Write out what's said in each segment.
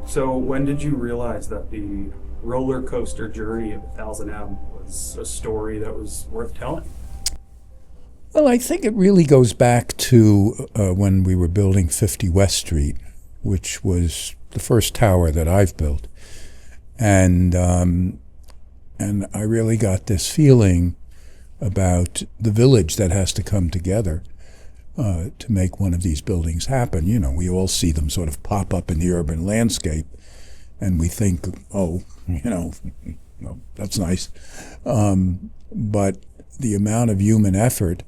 So when did you realize that the roller coaster journey of 1000M was a story that was worth telling? Well, I think it really goes back to when we were building 50 West Street, which was the first tower that I've built. And I really got this feeling about the village that has to come together to make one of these buildings happen. You know, we all see them sort of pop up in the urban landscape, and we think, oh, well, that's nice. But the amount of human effort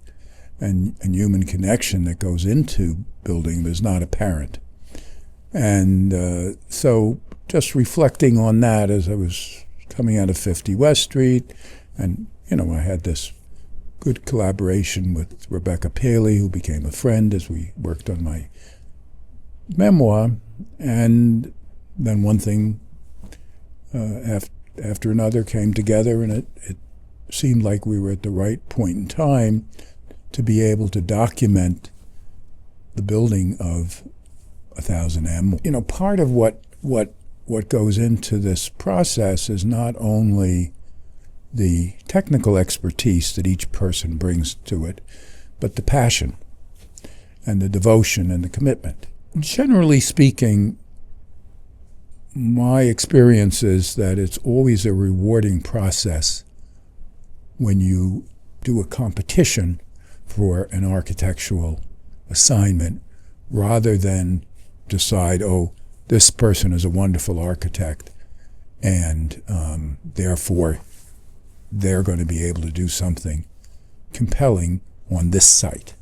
and human connection that goes into building is not apparent. And so just reflecting on that as I was coming out of 50 West Street, and, I had this good collaboration with Rebecca Paley, who became a friend as we worked on my memoir. And then one thing after another came together, and it seemed like we were at the right point in time to be able to document the building of 1000M. Part of what goes into this process is not only the technical expertise that each person brings to it, but the passion and the devotion and the commitment. Generally speaking, my experience is that it's always a rewarding process when you do a competition for an architectural assignment rather than decide, oh, this person is a wonderful architect and therefore they're going to be able to do something compelling on this site.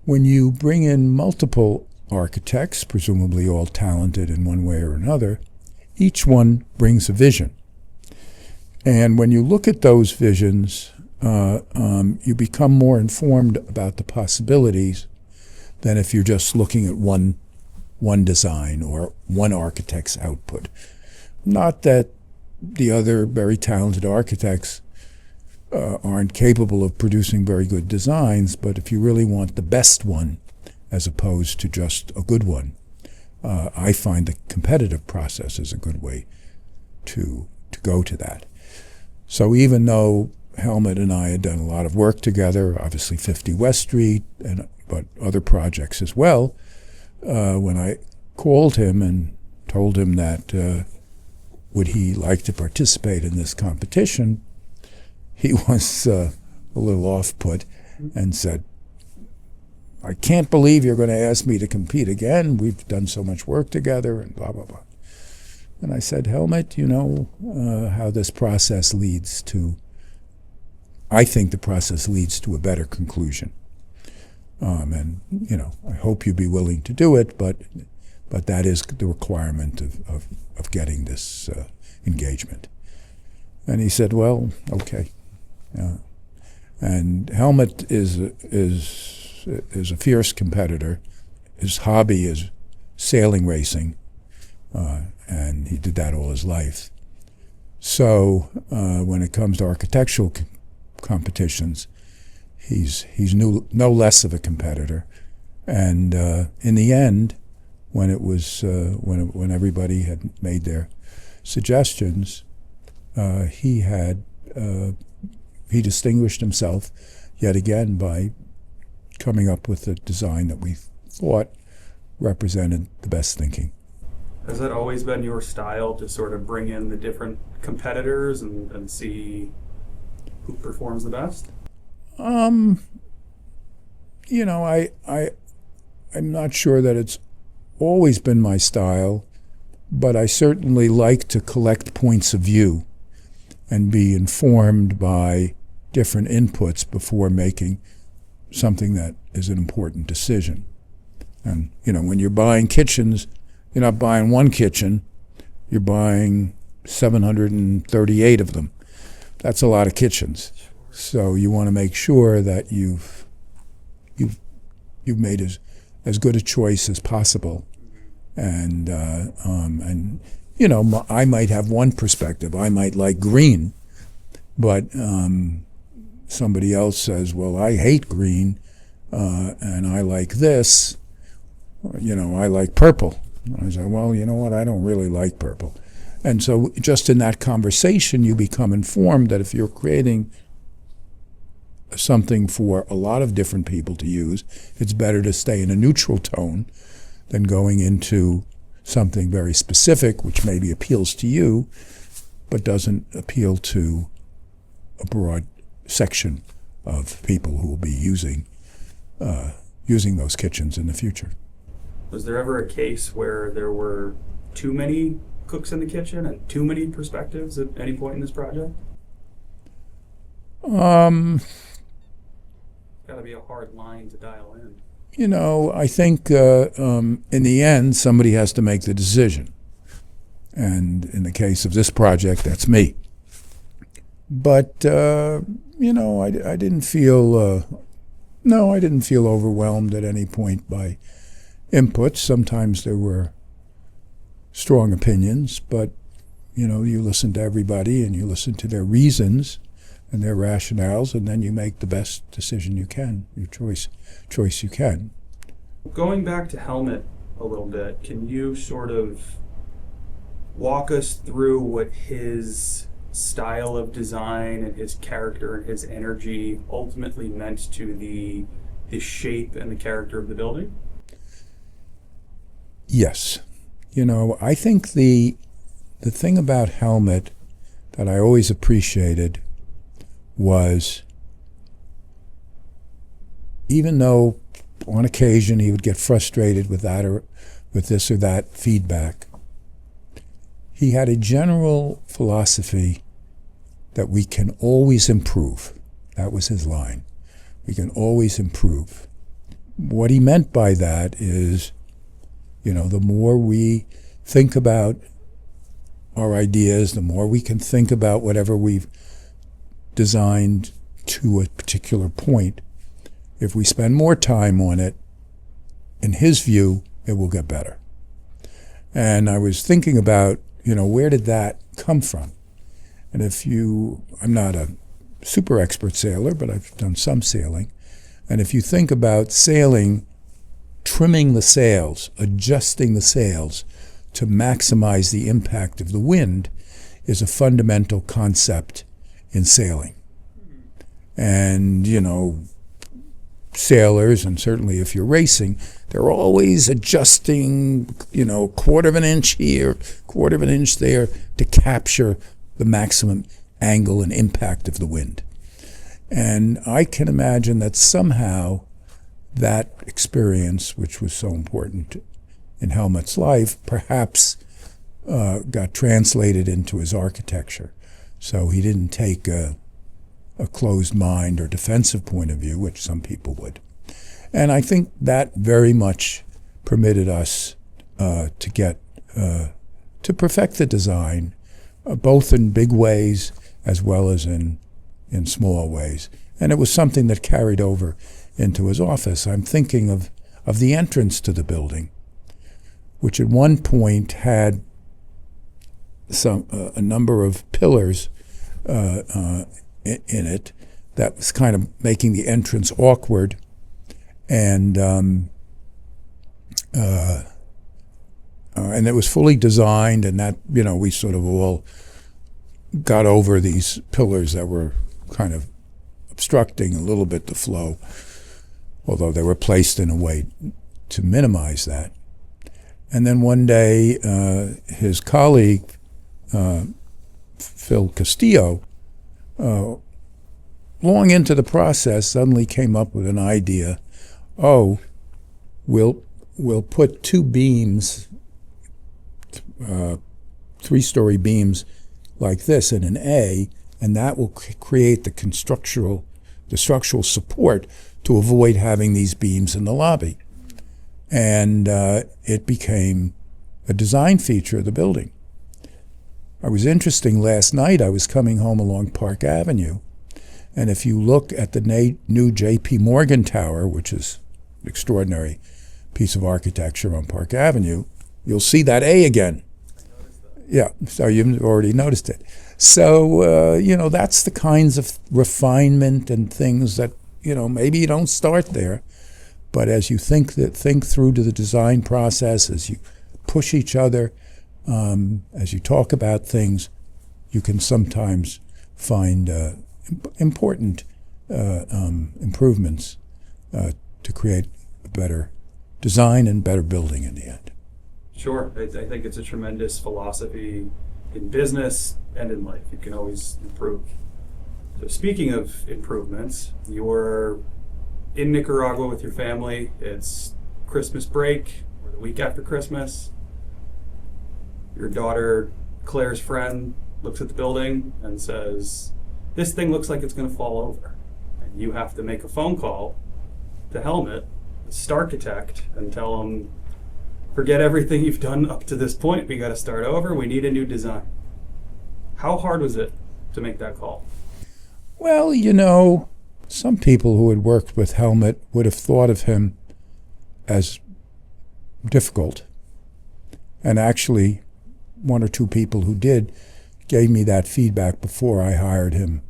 When you bring in multiple architects, presumably all talented in one way or another, each one brings a vision. And when you look at those visions, you become more informed about the possibilities than if you're just looking at one design or one architect's output. Not that the other very talented architects aren't capable of producing very good designs, but if you really want the best one as opposed to just a good one, I find the competitive process is a good way to go to that. So even though Helmut and I had done a lot of work together, obviously 50 West Street, but other projects as well, when I called him and told him that would he like to participate in this competition, he was a little off-put and said, I can't believe you're going to ask me to compete again. We've done so much work together and blah, blah, blah. And I said, Helmut, how this process leads to, I think the process leads to a better conclusion. And I hope you'd be willing to do it, but that is the requirement of getting this engagement. And he said, well, okay. And Helmut is a fierce competitor. His hobby is sailing racing, and he did that all his life. So when it comes to architectural competitions, he's no less of a competitor. And in the end, when it was when everybody had made their suggestions, he distinguished himself yet again by coming up with a design that we thought represented the best thinking. Has that always been your style, to sort of bring in the different competitors and see who performs the best? I'm not sure that it's always been my style, but I certainly like to collect points of view and be informed by different inputs before making something that is an important decision. And, when you're buying kitchens, you're not buying one kitchen, you're buying 738 of them. That's a lot of kitchens. So you want to make sure that you've made as good a choice as possible. And I might have one perspective. I might like green, but somebody else says, well, I hate green, and I like this. I like purple. And I said, well, you know what, I don't really like purple. And so just in that conversation, you become informed that if you're creating something for a lot of different people to use, it's better to stay in a neutral tone than going into something very specific, which maybe appeals to you, but doesn't appeal to a broad section of people who will be using those kitchens in the future. Was there ever a case where there were too many cooks in the kitchen and too many perspectives at any point in this project? Got to be a hard line to dial in. You know, I think in the end, somebody has to make the decision. And in the case of this project, that's me. But, you know, I didn't feel, I didn't feel overwhelmed at any point by inputs. Sometimes there were strong opinions, but, you know, you listen to everybody and you listen to their reasons and their rationales, and then you make the best decision you can, your choice you can. Going back to Helmut a little bit, can you sort of walk us through what his style of design and his character and his energy ultimately meant to the shape and the character of the building? Yes. You know, I think the thing about Helmut that I always appreciated was, even though on occasion he would get frustrated with that or with this or that feedback, he had a general philosophy that we can always improve. That was his line. We can always improve. What he meant by that is, you know, the more we think about our ideas, the more we can think about whatever we've designed to a particular point. If we spend more time on it, in his view, it will get better. And I was thinking about, you know, where did that come from? And I'm not a super expert sailor, but I've done some sailing. And if you think about sailing, trimming the sails, adjusting the sails to maximize the impact of the wind is a fundamental concept in sailing. And, you know, sailors, and certainly if you're racing, they're always adjusting, you know, quarter of an inch here, quarter of an inch there to capture the maximum angle and impact of the wind. And I can imagine that somehow that experience, which was so important in Helmut's life, perhaps got translated into his architecture. So he didn't take a closed mind or defensive point of view, which some people would. And I think that very much permitted us to perfect the design, both in big ways as well as in small ways. And it was something that carried over into his office. I'm thinking of the entrance to the building, which at one point had a number of pillars in it that was kind of making the entrance awkward, and it was fully designed, and that, you know, we sort of all got over these pillars that were kind of obstructing a little bit the flow, although they were placed in a way to minimize that. And then one day, his colleague, Phil Castillo, long into the process, suddenly came up with an idea. Oh, we'll put two beams, three-story beams like this in an A, and that will create the structural support to avoid having these beams in the lobby. And it became a design feature of the building. It was interesting, last night I was coming home along Park Avenue, and if you look at the new J.P. Morgan Tower, which is an extraordinary piece of architecture on Park Avenue, you'll see that A again. Yeah, so you've already noticed it. So, you know, that's the kinds of refinement and things that, you know, maybe you don't start there, but as you think through to the design process, as you push each other. As you talk about things, you can sometimes find important improvements to create a better design and better building in the end. Sure. I think it's a tremendous philosophy in business and in life. You can always improve. So speaking of improvements, you're in Nicaragua with your family. It's Christmas break or the week after Christmas. Your daughter, Claire's friend, looks at the building and says, "This thing looks like it's going to fall over." And you have to make a phone call to Helmut, the Starchitect, and tell him, "Forget everything you've done up to this point. We got to start over. We need a new design." How hard was it to make that call? Well, some people who had worked with Helmut would have thought of him as difficult. And actually, one or two people who did gave me that feedback before I hired him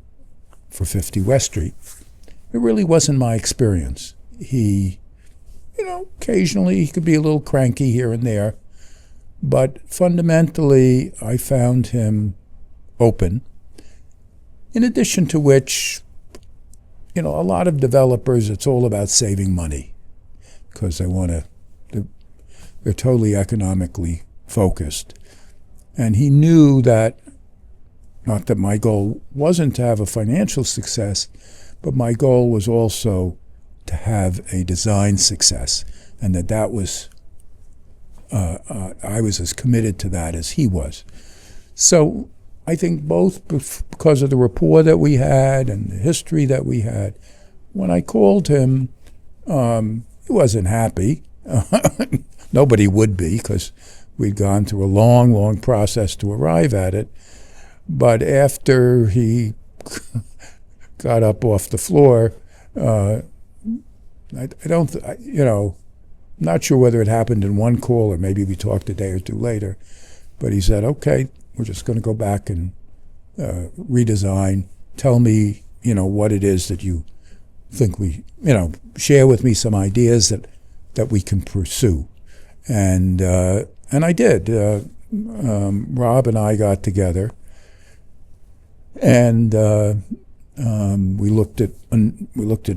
for 50 West Street. It really wasn't my experience. He, occasionally he could be a little cranky here and there, but fundamentally I found him open. In addition to which, a lot of developers, it's all about saving money because they're totally economically focused. And he knew that, not that my goal wasn't to have a financial success, but my goal was also to have a design success, and that was, I was as committed to that as he was. So I think both because of the rapport that we had and the history that we had, when I called him, he wasn't happy. Nobody would be, because we'd gone through a long, long process to arrive at it. But after he got up off the floor, I'm not sure whether it happened in one call or maybe we talked a day or two later, but he said, "Okay, we're just going to go back and redesign. Tell me, what it is that you think share with me some ideas that we can pursue." And I did. Rob and I got together, and we looked at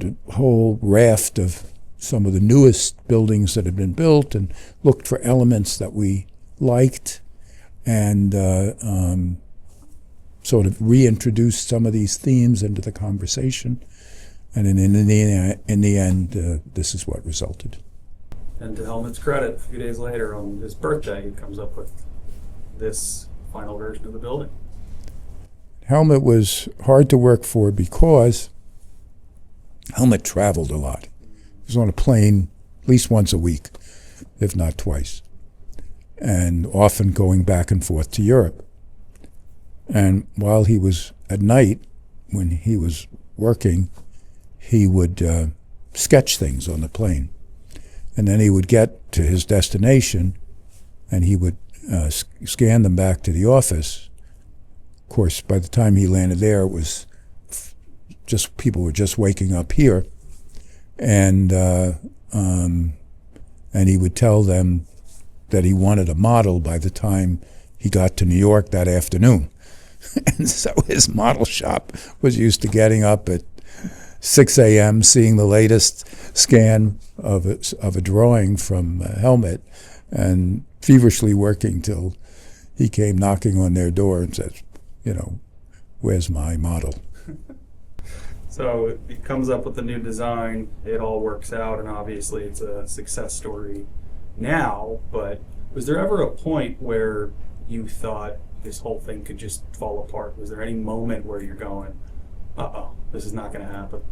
a whole raft of some of the newest buildings that had been built, and looked for elements that we liked, and sort of reintroduced some of these themes into the conversation. And in the end, this is what resulted. And to Helmut's credit, a few days later, on his birthday, he comes up with this final version of the building. Helmut was hard to work for because Helmut traveled a lot. He was on a plane at least once a week, if not twice, and often going back and forth to Europe. And while he was at night, when he was working, he would sketch things on the plane. And then he would get to his destination, and he would scan them back to the office. Of course, by the time he landed there, it was just people were just waking up here, and he would tell them that he wanted a model by the time he got to New York that afternoon. And so his model shop was used to getting up at 6 a.m., seeing the latest scan of a drawing from Helmut, and feverishly working till he came knocking on their door and said, "Where's my model?" So he comes up with a new design, it all works out, and obviously it's a success story now, but was there ever a point where you thought this whole thing could just fall apart? Was there any moment where you're going, this is not going to happen?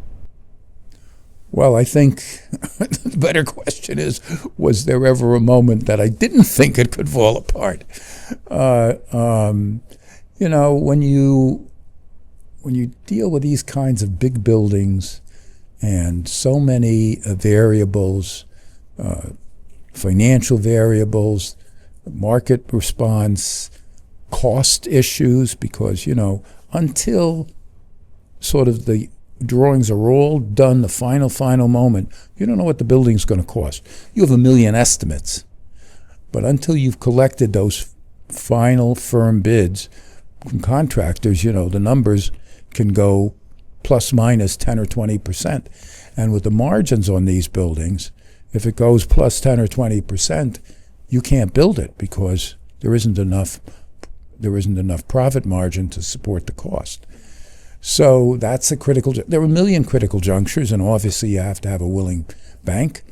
Well, I think the better question is, was there ever a moment that I didn't think it could fall apart? When you deal with these kinds of big buildings and so many variables, financial variables, market response, cost issues, because, until sort of the drawings are all done, the final moment, you don't know what the building's going to cost. You have a million estimates. But until you've collected those final firm bids from contractors, the numbers can go plus minus 10 or 20%. And with the margins on these buildings, if it goes plus 10 or 20%, you can't build it because there isn't enough profit margin to support the cost. So that's a critical. There are a million critical junctures, and obviously you have to have a willing bank,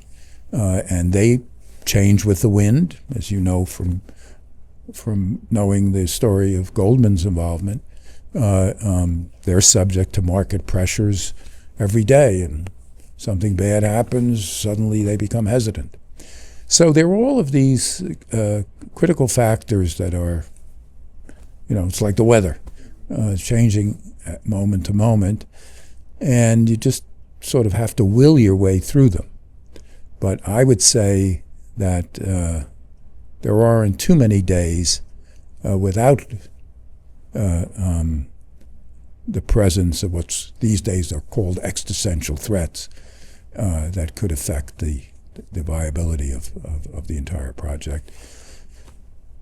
and they change with the wind, as you know from knowing the story of Goldman's involvement. They're subject to market pressures every day, and something bad happens, suddenly they become hesitant. So there are all of these critical factors that are, it's like the weather, changing moment to moment, and you just sort of have to will your way through them. But I would say that there aren't too many days without the presence of what's these days are called existential threats that could affect the viability of the entire project.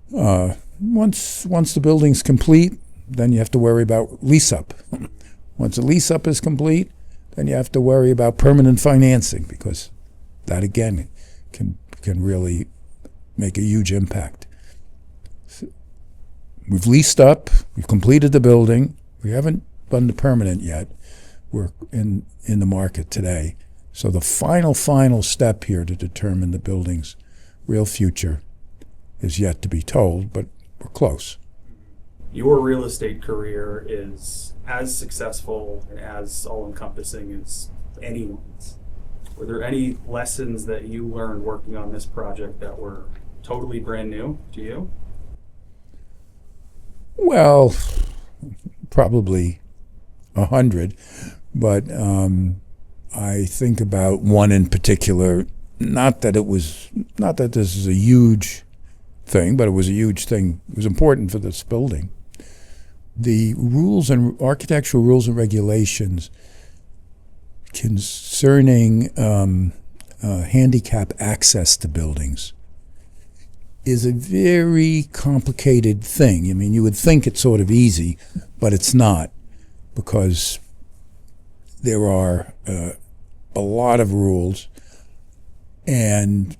Once the building's complete, then you have to worry about lease-up. Once the lease-up is complete, then you have to worry about permanent financing, because that, again, can really make a huge impact. We've leased up, we've completed the building, we haven't done the permanent yet. We're in the market today. So the final step here to determine the building's real future is yet to be told, but we're close. Your real estate career is as successful and as all-encompassing as anyone's. Were there any lessons that you learned working on this project that were totally brand new to you? Well, probably 100, but I think about one in particular. Not that this is a huge thing, but it was a huge thing. It was important for this building. The rules and architectural rules and regulations concerning handicap access to buildings is a very complicated thing. I mean, you would think it's sort of easy, but it's not, because there are a lot of rules, and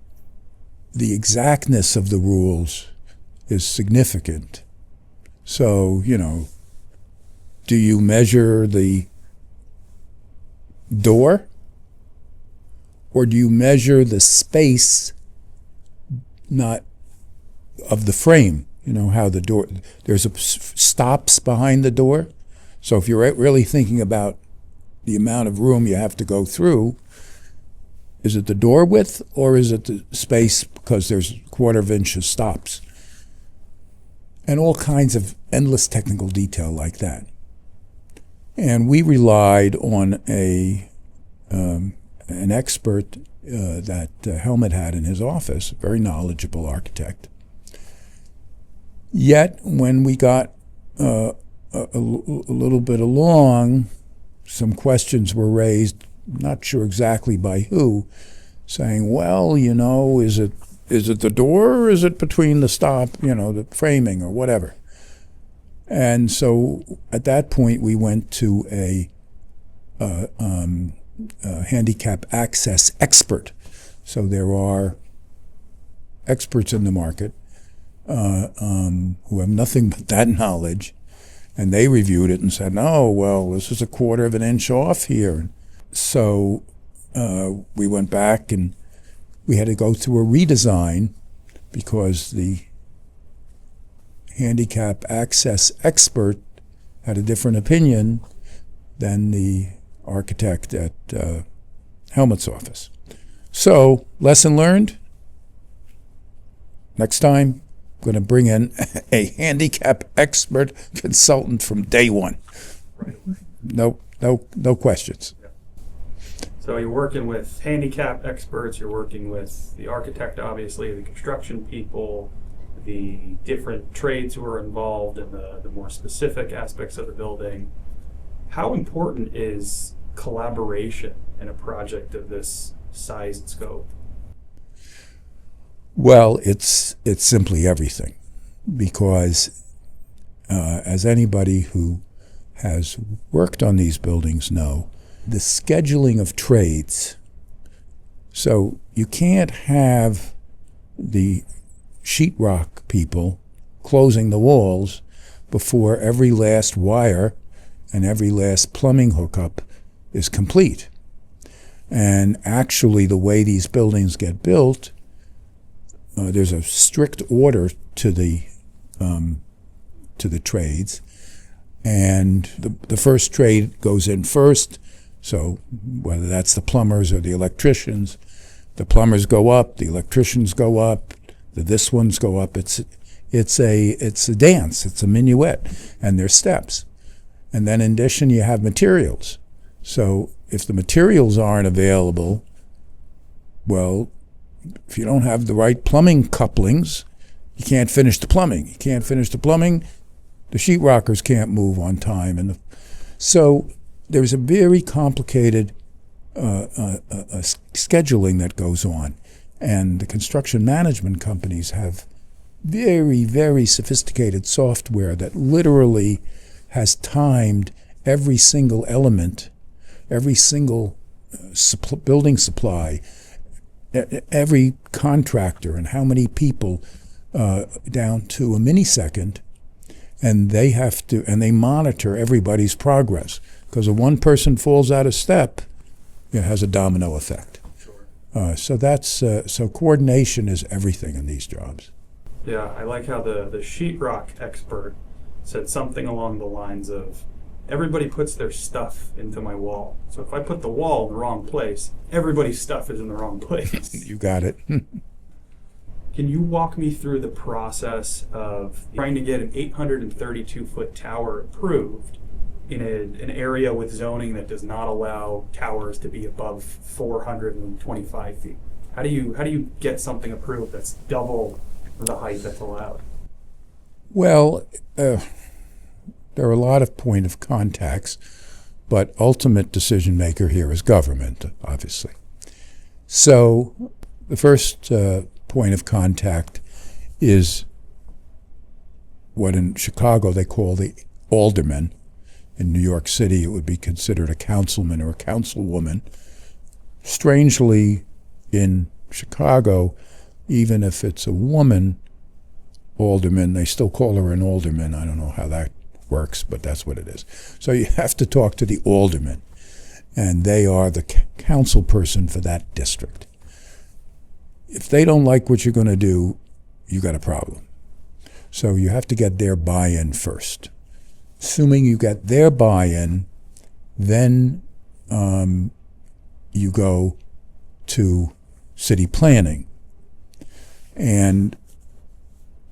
the exactness of the rules is significant. So, do you measure the door, or do you measure the space, not of the frame? How the door, there's stops behind the door. So if you're really thinking about the amount of room you have to go through, is it the door width or is it the space because there's a quarter of inch of stops? And all kinds of endless technical detail like that. And we relied on an expert that Helmut had in his office, a very knowledgeable architect. Yet, when we got a little bit along, some questions were raised, not sure exactly by who, saying, well, is it the door or is it between the stop, the framing or whatever? And so at that point we went to a handicap access expert. So there are experts in the market who have nothing but that knowledge, and they reviewed it and said, no, well, this is a quarter of an inch off here. So we went back and we had to go through a redesign because the handicap access expert had a different opinion than the architect at Helmut's office. So, lesson learned. Next time, I'm going to bring in a handicap expert consultant from day one. Right. No questions. So you're working with handicap experts, you're working with the architect, obviously, the construction people, the different trades who are involved in the more specific aspects of the building. How important is collaboration in a project of this size and scope? Well, it's simply everything, because as anybody who has worked on these buildings know, the scheduling of trades. So you can't have the sheetrock people closing the walls before every last wire and every last plumbing hookup is complete. And actually, the way these buildings get built, there's a strict order to the trades, and the first trade goes in first. So whether that's the plumbers or the electricians, the plumbers go up, the electricians go up, this ones go up. It's a dance. It's a minuet, and there's steps. And then in addition, you have materials. So if the materials aren't available, well, if you don't have the right plumbing couplings, you can't finish the plumbing. You can't finish the plumbing, the sheetrockers can't move on time. And so there's a very complicated scheduling that goes on. And the construction management companies have very, very sophisticated software that literally has timed every single element, every single building supply, every contractor, and how many people down to a millisecond, and they monitor everybody's progress, because if one person falls out of step, it has a domino effect. Sure. So coordination is everything in these jobs. Yeah, I like how the sheetrock expert said something along the lines of, everybody puts their stuff into my wall. So if I put the wall in the wrong place, everybody's stuff is in the wrong place. You got it. Can you walk me through the process of trying to get an 832-foot tower approved in an area with zoning that does not allow towers to be above 425 feet? How do you get something approved that's double the height that's allowed? Well, there are a lot of point of contacts, but ultimate decision maker here is government, obviously. So the first point of contact is what in Chicago they call the alderman. In New York City, it would be considered a councilman or a councilwoman. Strangely, in Chicago, even if it's a woman alderman, they still call her an alderman. I don't know how that works, but that's what it is. So you have to talk to the alderman, and they are the council person for that district. If they don't like what you're going to do, you got a problem. So you have to get their buy-in first. Assuming you get their buy-in, then you go to city planning and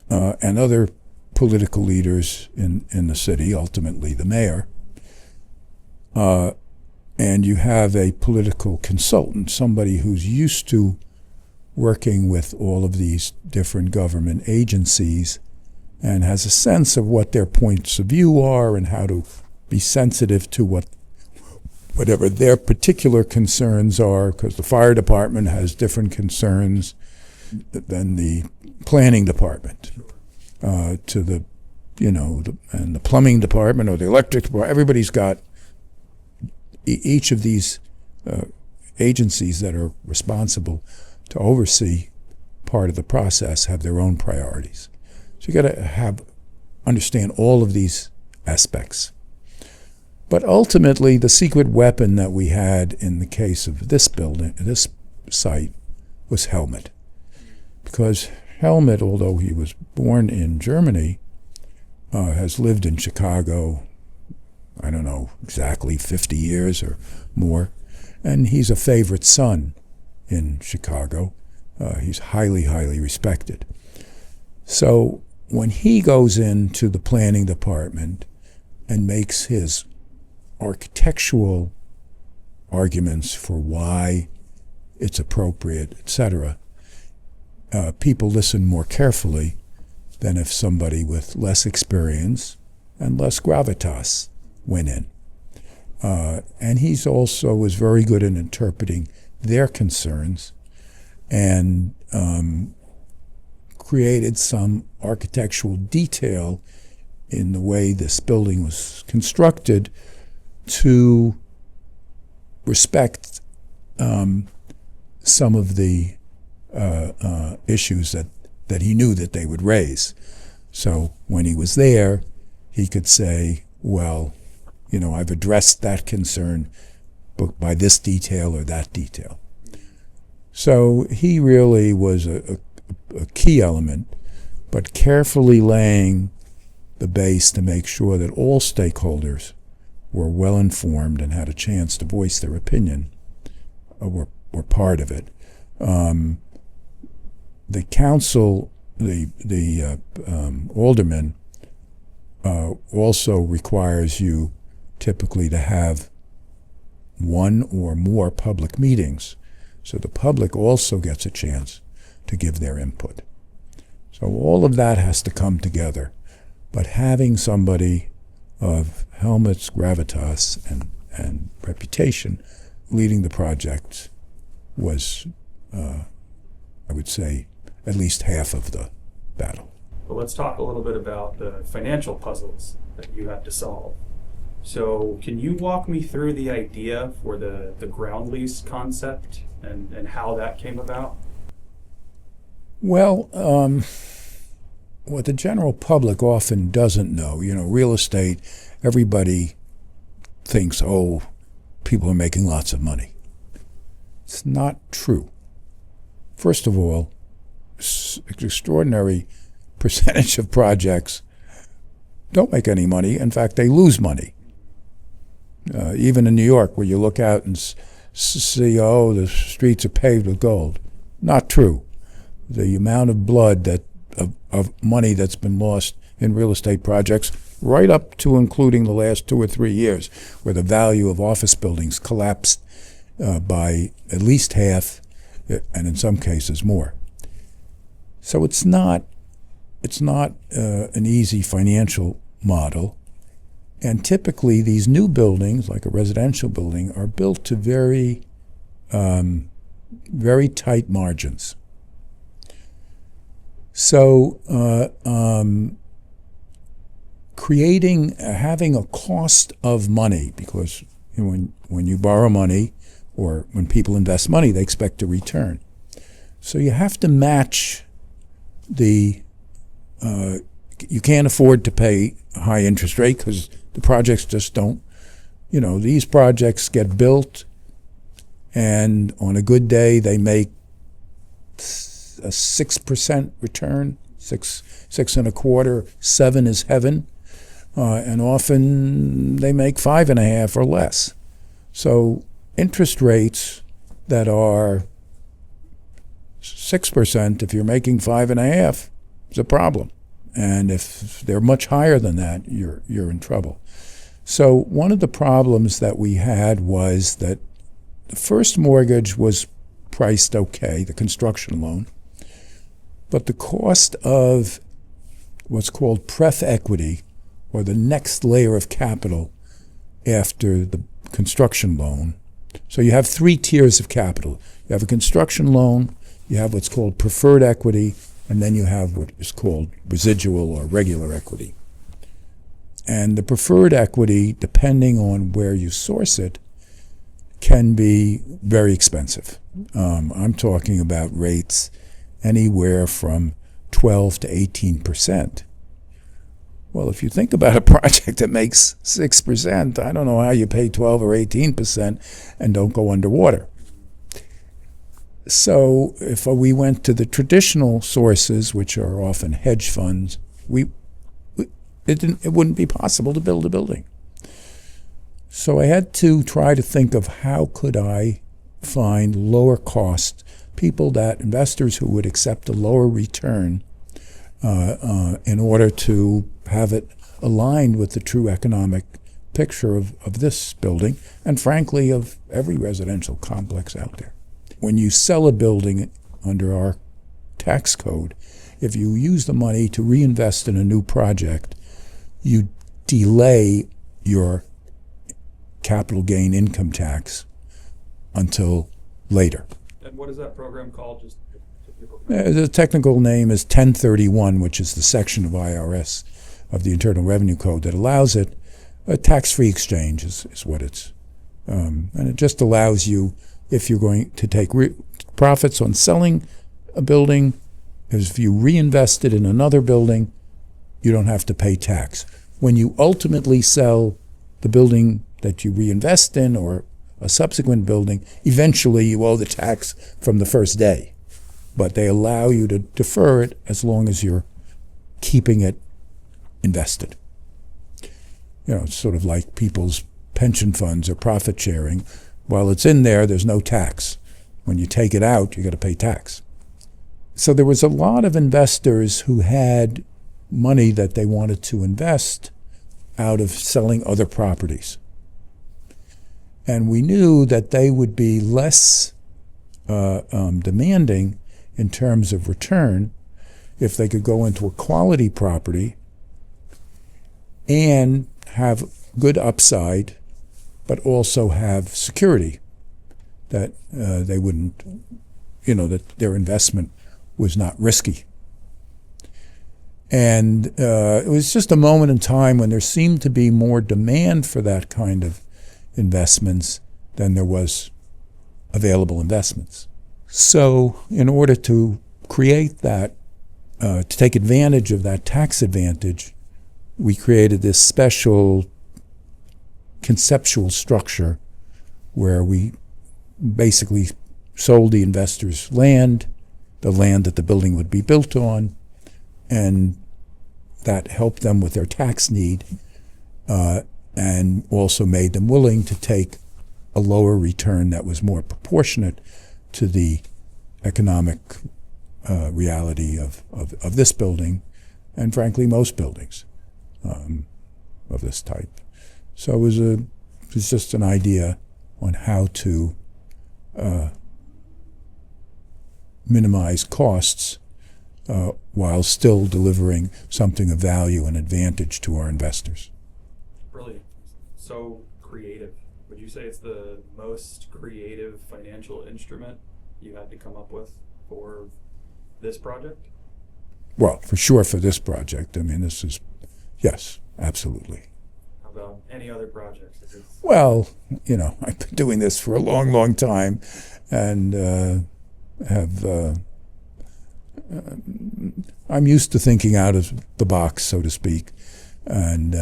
other political leaders in the city, ultimately the mayor, and you have a political consultant, somebody who's used to working with all of these different government agencies and has a sense of what their points of view are and how to be sensitive to whatever their particular concerns are, because the fire department has different concerns than the planning department. To the and the plumbing department or the electric department, everybody's got each of these agencies that are responsible to oversee part of the process have their own priorities. So you got to understand all of these aspects. But ultimately, the secret weapon that we had in the case of this site, was Helmut. Because Helmut, although he was born in Germany, has lived in Chicago, I don't know, exactly 50 years or more, and he's a favorite son in Chicago. He's highly, highly respected. So when he goes into the planning department and makes his architectural arguments for why it's appropriate, etc., people listen more carefully than if somebody with less experience and less gravitas went in. And he's also was very good in interpreting their concerns and created some architectural detail in the way this building was constructed to respect some of the issues that he knew that they would raise. So when he was there, he could say, well, I've addressed that concern by this detail or that detail. So he really was a key element, but carefully laying the base to make sure that all stakeholders were well informed and had a chance to voice their opinion, were part of it. The council, the alderman, also requires you typically to have one or more public meetings, so the public also gets a chance to give their input. So all of that has to come together, but having somebody of Helmut's gravitas and reputation leading the project was, I would say, at least half of the battle. Well, let's talk a little bit about the financial puzzles that you had to solve. So can you walk me through the idea for the ground lease concept and how that came about? Well, what the general public often doesn't know, real estate, everybody thinks, oh, people are making lots of money. It's not true. First of all, an extraordinary percentage of projects don't make any money. In fact, they lose money. Even in New York, where you look out and see, oh, the streets are paved with gold. Not true. The amount of blood of money that's been lost in real estate projects, right up to including the last 2 or 3 years, where the value of office buildings collapsed by at least half, and in some cases more. So it's not an easy financial model. And typically, these new buildings, like a residential building, are built to very, very tight margins. So having a cost of money, because when you borrow money or when people invest money, they expect a return. So you have to match you can't afford to pay a high interest rate because the projects just don't, these projects get built and on a good day they make a 6% return, 6.25%, 7 is heaven, and often they make 5.5% or less. So interest rates that are 6%, if you're making 5.5%, is a problem. And if they're much higher than that, you're in trouble. So one of the problems that we had was that the first mortgage was priced okay, the construction loan, but the cost of what's called pref equity, or the next layer of capital after the construction loan. So you have 3 tiers of capital. You have a construction loan, you have what's called preferred equity, and then you have what is called residual or regular equity. And the preferred equity, depending on where you source it, can be very expensive. I'm talking about rates anywhere from 12 to 18%. Well, if you think about a project that makes 6%, I don't know how you pay 12 or 18% and don't go underwater. So if we went to the traditional sources, which are often hedge funds, it wouldn't be possible to build a building. So I had to try to think of how could I find lower cost investors who would accept a lower return in order to have it aligned with the true economic picture of this building, and frankly of every residential complex out there. When you sell a building under our tax code, if you use the money to reinvest in a new project, you delay your capital gain income tax until later. And what is that program called? Just The technical name is 1031, which is the section of IRS, of the Internal Revenue Code, that allows it. A tax-free exchange is what it's. And it just allows you, if you're going to take profits on selling a building, if you reinvest it in another building, you don't have to pay tax. When you ultimately sell the building that you reinvest in or a subsequent building, eventually you owe the tax from the first day. But they allow you to defer it as long as you're keeping it invested. It's sort of like people's pension funds or profit sharing. While it's in there, there's no tax. When you take it out, you got to pay tax. So there was a lot of investors who had money that they wanted to invest out of selling other properties. And we knew that they would be less demanding in terms of return if they could go into a quality property and have good upside, but also have security that they wouldn't, that their investment was not risky. And it was just a moment in time when there seemed to be more demand for that kind of investments than there was available investments. So in order to create that, to take advantage of that tax advantage, we created this special conceptual structure where we basically sold the investors land, the land that the building would be built on, and that helped them with their tax need, and also made them willing to take a lower return that was more proportionate to the economic reality of this building, and frankly most buildings of this type. So it was just an idea on how to minimize costs while still delivering something of value and advantage to our investors. Brilliant. So creative. Would you say it's the most creative financial instrument you had to come up with for this project? Well, for sure for this project. I mean, this is, yes, absolutely. How about any other projects? Well, I've been doing this for a long, long time, and I'm used to thinking out of the box, so to speak, and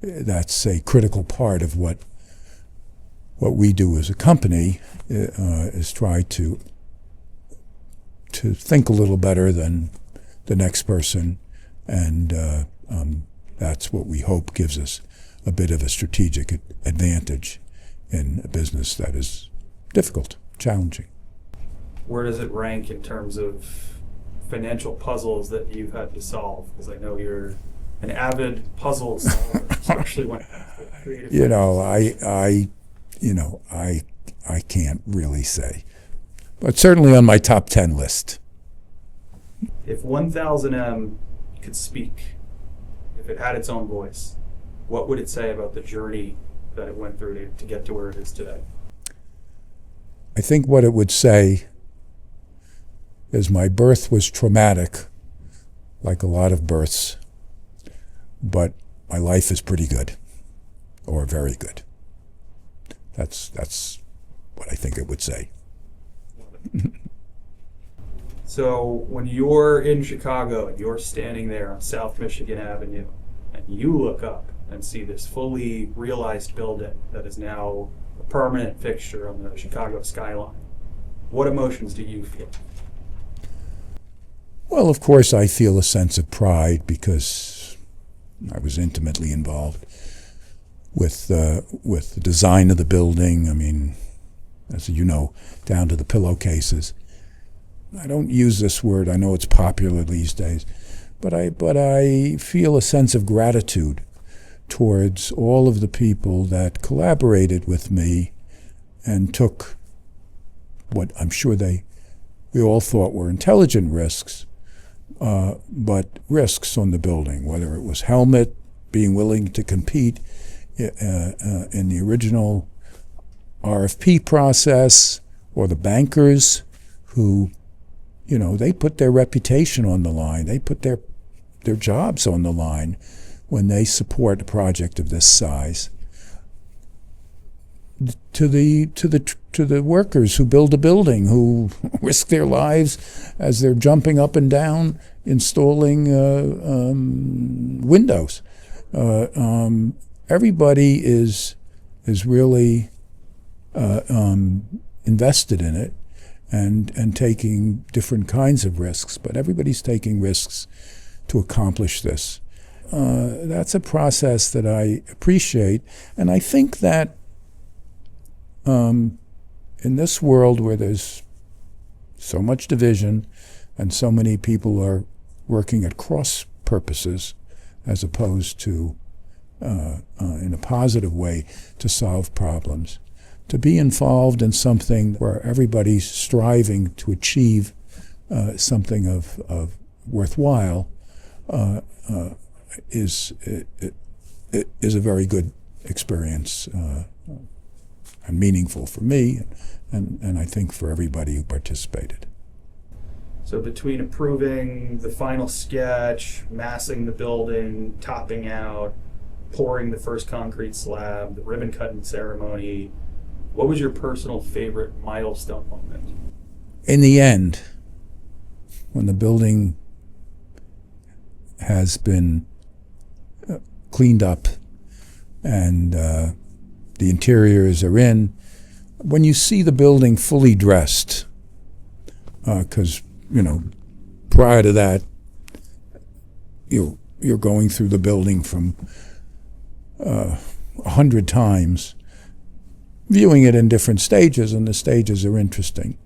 that's a critical part of what we do as a company, is try to think a little better than the next person, and that's what we hope gives us a bit of a strategic advantage in a business that is difficult, challenging. Where does it rank in terms of financial puzzles that you've had to solve? Because I know you're an avid puzzle solver, especially when it comes to creative. I can't really say, but certainly on my top 10 list. If 1000M could speak, if it had its own voice, what would it say about the journey that it went through to get to where it is today? I think what it would say is my birth was traumatic, like a lot of births, but my life is pretty good, or very good. That's what I think it would say. So when you're in Chicago and you're standing there on South Michigan Avenue and you look up and see this fully realized building that is now a permanent fixture on the Chicago skyline, what emotions do you feel? Well, of course, I feel a sense of pride because I was intimately involved with the design of the building. I mean, as you know, down to the pillowcases. I don't use this word. I know it's popular these days, but I feel a sense of gratitude towards all of the people that collaborated with me and took what I'm sure we all thought were intelligent risks, but risks on the building, whether it was Helmut being willing to compete in the original RFP process, or the bankers who they put their reputation on the line. They put their jobs on the line when they support a project of this size. To the workers who build a building, who risk their lives as they're jumping up and down installing windows. Everybody is really invested in it and taking different kinds of risks, but everybody's taking risks to accomplish this. That's a process that I appreciate, and I think that in this world where there's so much division and so many people are working at cross purposes as opposed to in a positive way to solve problems, to be involved in something where everybody's striving to achieve something of worthwhile is a very good experience and meaningful for me and I think for everybody who participated. So between approving the final sketch, massing the building, topping out, pouring the first concrete slab, the ribbon cutting ceremony, what was your personal favorite milestone moment? In the end, when the building has been cleaned up and the interiors are in, when you see the building fully dressed, because prior to that, you're going through the building from 100 times, viewing it in different stages, and the stages are interesting.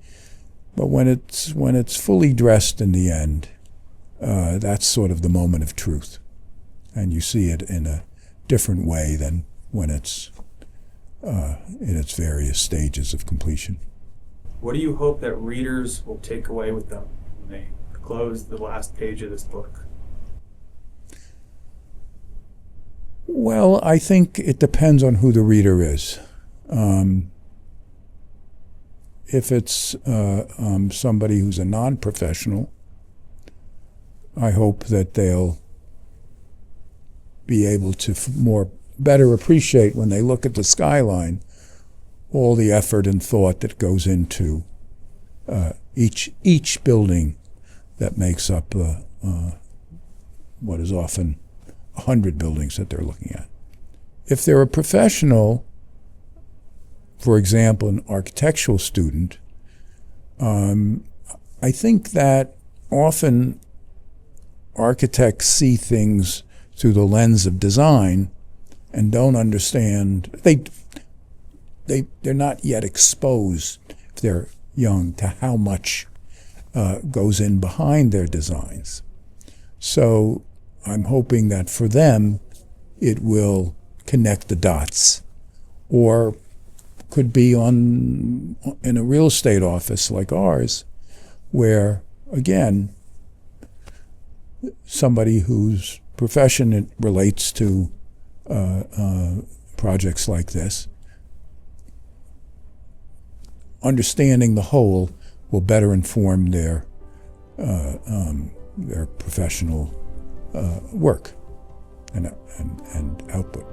But when it's fully dressed in the end, that's sort of the moment of truth, and you see it in a different way than when it's in its various stages of completion. What do you hope that readers will take away with them when they close the last page of this book? Well, I think it depends on who the reader is. If it's somebody who's a non-professional, I hope that they'll be able to better appreciate when they look at the skyline all the effort and thought that goes into each building that makes up what is often 100 buildings that they're looking at. If they're a professional, for example, an architectural student, I think that often architects see things through the lens of design and don't understand. They're not yet exposed, if they're young, to how much goes in behind their designs. So I'm hoping that for them it will connect the dots, or could be in a real estate office like ours, where again somebody whose profession relates to projects like this, understanding the whole will better inform their professional work and output.